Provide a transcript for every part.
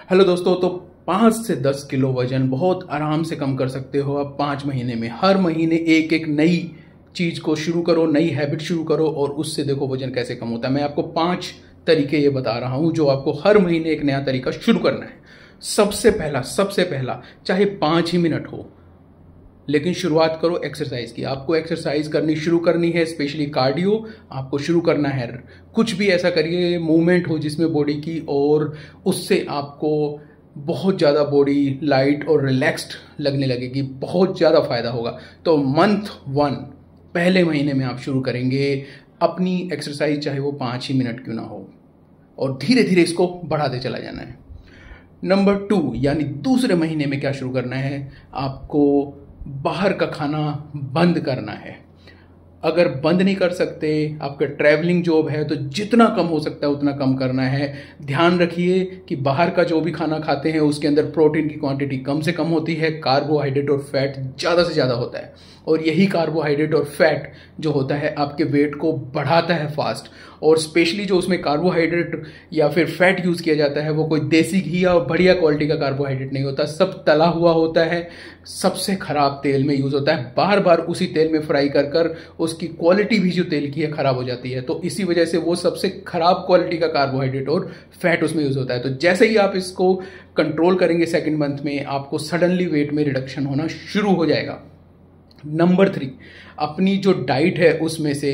Hello दोस्तों। तो 5 से 10 किलो वजन बहुत आराम से कम कर सकते हो आप 5 महीने में। हर महीने एक एक नई चीज़ को शुरू करो, नई हैबिट शुरू करो और उससे देखो वजन कैसे कम होता है। मैं आपको 5 तरीके ये बता रहा हूँ जो आपको हर महीने एक नया तरीका शुरू करना है। सबसे पहला चाहे 5 ही मिनट हो, लेकिन शुरुआत करो एक्सरसाइज की। आपको एक्सरसाइज करनी शुरू करनी है, स्पेशली कार्डियो आपको शुरू करना है। कुछ भी ऐसा करिए मूवमेंट हो जिसमें बॉडी की, और उससे आपको बहुत ज़्यादा बॉडी लाइट और रिलैक्स्ड लगने लगेगी, बहुत ज़्यादा फायदा होगा। तो मंथ 1 पहले महीने में आप शुरू करेंगे अपनी एक्सरसाइज, चाहे वो 5 ही मिनट क्यों ना हो, और धीरे धीरे इसको बढ़ाते चला जाना है। नंबर 2 यानी दूसरे महीने में क्या शुरू करना है, आपको बाहर का खाना बंद करना है। अगर बंद नहीं कर सकते, आपका ट्रैवलिंग जॉब है, तो जितना कम हो सकता है उतना कम करना है। ध्यान रखिए कि बाहर का जो भी खाना खाते हैं उसके अंदर प्रोटीन की क्वांटिटी कम से कम होती है, कार्बोहाइड्रेट और फैट ज़्यादा से ज़्यादा होता है, और यही कार्बोहाइड्रेट और फैट जो होता है आपके वेट को बढ़ाता है फास्ट। और स्पेशली जो उसमें कार्बोहाइड्रेट या फिर फैट यूज़ किया जाता है वो कोई देसी घी या बढ़िया क्वालिटी का कार्बोहाइड्रेट नहीं होता, सब तला हुआ होता है, सबसे खराब तेल में यूज़ होता है। बार बार उसी तेल में फ्राई कर कर उसकी क्वालिटी भी जो तेल की है ख़राब हो जाती है। तो इसी वजह से वो सबसे ख़राब क्वालिटी का कार्बोहाइड्रेट और फैट उसमें यूज़ होता है। तो जैसे ही आप इसको कंट्रोल करेंगे सेकेंड मंथ में, आपको सडनली वेट में रिडक्शन होना शुरू हो जाएगा। नंबर 3, अपनी जो डाइट है उसमें से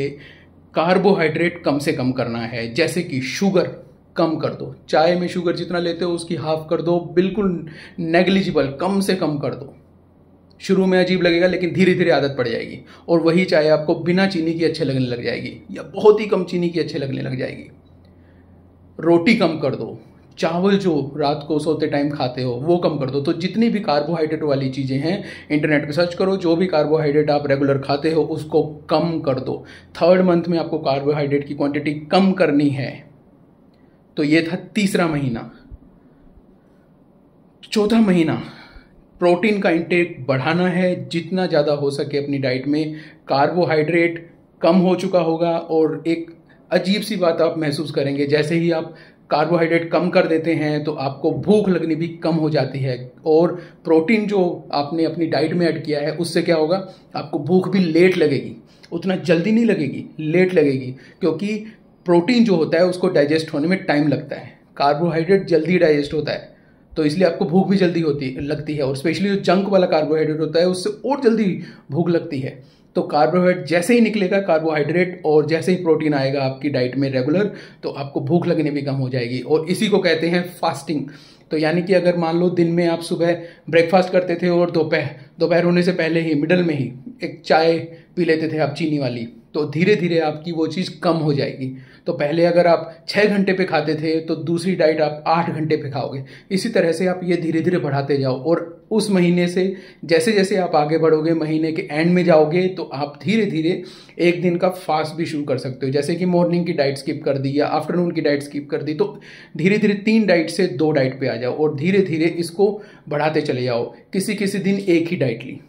कार्बोहाइड्रेट कम से कम करना है। जैसे कि शुगर कम कर दो, चाय में शुगर जितना लेते हो उसकी हाफ कर दो, बिल्कुल नेग्लिजिबल, कम से कम कर दो। शुरू में अजीब लगेगा लेकिन धीरे धीरे आदत पड़ जाएगी, और वही चाय आपको बिना चीनी की अच्छे लगने लग जाएगी या बहुत ही कम चीनी की अच्छे लगने लग जाएगी। रोटी कम कर दो, चावल जो रात को सोते टाइम खाते हो वो कम कर दो। तो जितनी भी कार्बोहाइड्रेट वाली चीज़ें हैं, इंटरनेट पे सर्च करो, जो भी कार्बोहाइड्रेट आप रेगुलर खाते हो उसको कम कर दो। 3rd मंथ में आपको कार्बोहाइड्रेट की क्वांटिटी कम करनी है। तो ये था तीसरा महीना। 4था महीना, प्रोटीन का इंटेक बढ़ाना है जितना ज़्यादा हो सके अपनी डाइट में। कार्बोहाइड्रेट कम हो चुका होगा, और एक अजीब सी बात आप महसूस करेंगे, जैसे ही आप कार्बोहाइड्रेट कम कर देते हैं तो आपको भूख लगनी भी कम हो जाती है। और प्रोटीन जो आपने अपनी डाइट में ऐड किया है उससे क्या होगा, आपको भूख भी लेट लगेगी, उतना जल्दी नहीं लगेगी, लेट लगेगी, क्योंकि प्रोटीन जो होता है उसको डाइजेस्ट होने में टाइम लगता है, कार्बोहाइड्रेट जल्दी डाइजेस्ट होता है, तो इसलिए आपको भूख भी जल्दी लगती है। और स्पेशली जो जंक वाला कार्बोहाइड्रेट होता है उससे और जल्दी भूख लगती है। तो कार्बोहाइड्रेट जैसे ही निकलेगा कार्बोहाइड्रेट, और जैसे ही प्रोटीन आएगा आपकी डाइट में रेगुलर, तो आपको भूख लगने भी कम हो जाएगी। और इसी को कहते हैं फास्टिंग। तो यानी कि अगर मान लो दिन में आप सुबह ब्रेकफास्ट करते थे और दोपहर होने से पहले ही मिडल में ही एक चाय पी लेते थे आप चीनी वाली, तो धीरे धीरे आपकी वो चीज़ कम हो जाएगी। तो पहले अगर आप 6 घंटे पे खाते थे तो दूसरी डाइट आप 8 घंटे पे खाओगे। इसी तरह से आप ये धीरे धीरे बढ़ाते जाओ, और उस महीने से जैसे जैसे आप आगे बढ़ोगे, महीने के एंड में जाओगे, तो आप धीरे धीरे एक दिन का फास्ट भी शुरू कर सकते हो। जैसे कि मॉर्निंग की डाइट स्किप कर दी या आफ्टरनून की डाइट स्किप कर दी, तो धीरे धीरे 3 डाइट से 2 डाइट पे आ जाओ, और धीरे धीरे इसको बढ़ाते चले जाओ। किसी किसी दिन एक ही डाइट ली,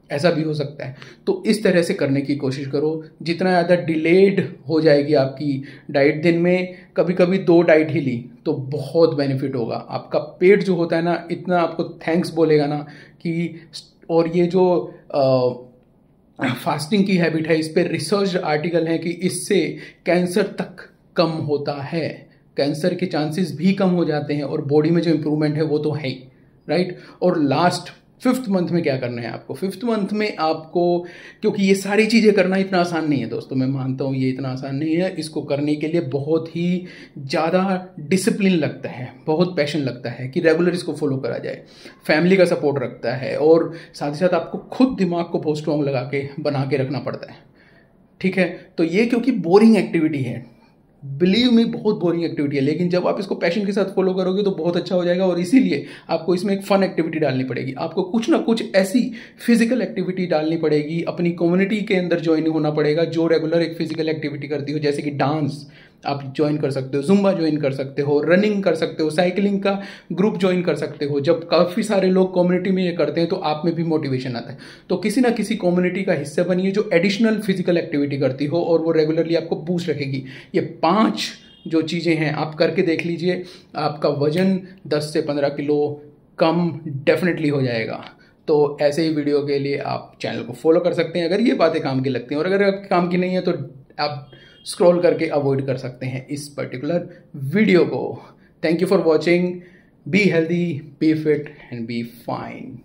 ऐसा भी हो सकता है। तो इस तरह से करने की कोशिश करो। जितना ज़्यादा डिलेड हो जाएगी आपकी डाइट, दिन में कभी कभी 2 डाइट ही ली, तो बहुत बेनिफिट होगा। आपका पेट जो होता है ना, इतना आपको थैंक्स बोलेगा ना कि। और ये जो फास्टिंग की हैबिट है, इस पर रिसर्च आर्टिकल है कि इससे कैंसर तक कम होता है, कैंसर के चांसेस भी कम हो जाते हैं, और बॉडी में जो इम्प्रूवमेंट है वो तो है ही, राइट। और लास्ट 5th मंथ में क्या करना है आपको, 5th मंथ में आपको, क्योंकि ये सारी चीज़ें करना इतना आसान नहीं है दोस्तों, मैं मानता हूँ ये इतना आसान नहीं है। इसको करने के लिए बहुत ही ज़्यादा डिसिप्लिन लगता है, बहुत पैशन लगता है कि रेगुलर इसको फॉलो करा जाए। फैमिली का सपोर्ट रखता है, और साथ ही साथ आपको खुद दिमाग को बहुत स्ट्रॉन्ग लगा के बना के रखना पड़ता है, ठीक है। तो ये क्योंकि बोरिंग एक्टिविटी है, बिलीव में बहुत बोरिंग एक्टिविटी है, लेकिन जब आप इसको पैशन के साथ फॉलो करोगे तो बहुत अच्छा हो जाएगा। और इसीलिए आपको इसमें एक फन एक्टिविटी डालनी पड़ेगी, आपको कुछ ना कुछ ऐसी फिजिकल एक्टिविटी डालनी पड़ेगी, अपनी कम्युनिटी के अंदर ज्वाइन होना पड़ेगा जो रेगुलर एक फिजिकल एक्टिविटी करती हो। जैसे कि डांस आप ज्वाइन कर सकते हो, जुम्बा ज्वाइन कर सकते हो, रनिंग कर सकते हो, साइकिलिंग का ग्रुप ज्वाइन कर सकते हो। जब काफ़ी सारे लोग कम्युनिटी में ये करते हैं तो आप में भी मोटिवेशन आता है। तो किसी ना किसी कम्युनिटी का हिस्सा बनिए जो एडिशनल फिजिकल एक्टिविटी करती हो, और वो रेगुलरली आपको बूस्ट रखेगी। ये 5 जो चीज़ें हैं आप करके देख लीजिए, आपका वज़न 10 से 15 किलो कम डेफिनेटली हो जाएगा। तो ऐसे ही वीडियो के लिए आप चैनल को फॉलो कर सकते हैं अगर ये बातें काम की लगती हैं, और अगर आपके काम की नहीं है तो आप स्क्रॉल करके अवॉइड कर सकते हैं इस पर्टिकुलर वीडियो को। Thank you for watching. Be healthy, be fit and be fine.